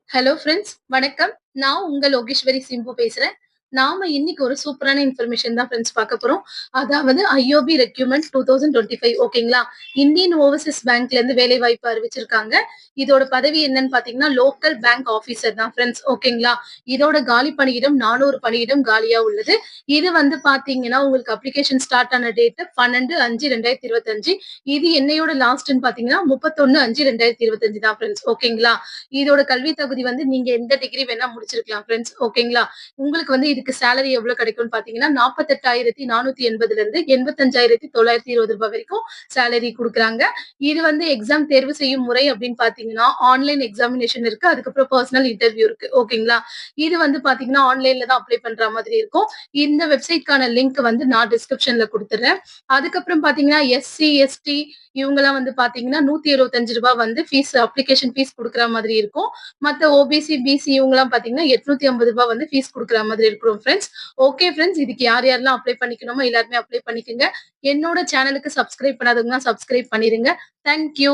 Hello friends வணக்கம். நான் உங்க லோகேஸ்வரி சிம்பு பேசுறேன். நாம இன்னைக்கு ஒரு சூப்பரான இன்ஃபர்மேஷன் தான் ஃப்ரெண்ட்ஸ் பார்க்க போறோம். அதாவது ஐஓபி ரெக்ரூட்மென்ட் 2025 ஓகேங்களா? இந்தியன் ஓவர்சீஸ் பேங்க்ல இருந்து வேலைவாய்ப்பு அறிவிச்சிருக்காங்க. இதோட பதவி என்னன்னு பார்த்தீங்கன்னா, லோக்கல் பேங்க் ஆஃபீசர் தான் ஃப்ரெண்ட்ஸ் ஓகேங்களா? இதோட காலி பணியிடம் 400 பணியிடம் காலியா உள்ளது. இது வந்து பார்த்தீங்கன்னா, உங்களுக்கு அப்ளிகேஷன் ஸ்டார்ட் ஆன டேட் 12/5/2025. இது என்னையோட லாஸ்ட்ன்னு பார்த்தீங்கன்னா, 31/5/2025 தான் ஃப்ரெண்ட்ஸ் ஓகேங்களா? இதோட கல்வி தகுதி வந்து நீங்க எந்த டிகிரி வேணா முடிச்சிருக்கலாம் ஃப்ரெண்ட்ஸ். ஓகேங்களா? உங்களுக்கு வந்து இதுக்கு சேலரி எவ்வளோ கிடைக்கும்னு பார்த்தீங்கன்னா, 48,480 இருந்து ரூ. 85,920 வரைக்கும் சேலரி குடுக்குறாங்க. இது வந்து எக்ஸாம் தேர்வு செய்யும் முறை அப்படின்னு பார்த்தீங்கன்னா, ஆன்லைன் எக்ஸாமினேஷன் இருக்கு. அதுக்கப்புறம் பெர்சனல் இன்டர்வியூ இருக்கு. ஓகேங்களா? இது வந்து பார்த்தீங்கன்னா, ஆன்லைன்ல தான் அப்ளை பண்ற மாதிரி இருக்கும். இந்த வெப்சைட்க்கான லிங்க் வந்து நான் டிஸ்கிரிப்ஷன்ல குடுத்துடுறேன். அதுக்கப்புறம் பார்த்தீங்கன்னா, எஸ்சி, எஸ்டி இவங்கலாம் வந்து பார்த்தீங்கன்னா, ரூ. 175 வந்து அப்ளிகேஷன் ஃபீஸ் குடுக்குற மாதிரி இருக்கும். மத்த ஓபிசி, பிசி இவங்கலாம் பார்த்தீங்கன்னா, ரூ. 850 வந்து ஃபீஸ் குடுக்குற மாதிரி இருக்கும் ஃபிரெண்ட்ஸ். Okay friends. இதுக்கு யார் யாரெல்லாம் அப்ளை பண்ணிக்கணுமோ எல்லாருமே அப்ளை பண்ணிக்கங்க. என்னோட சேனலுக்கு சப்ஸ்கிரைப் பண்ணாதவங்க சப்ஸ்கிரைப் பண்ணிருங்க. Thank you.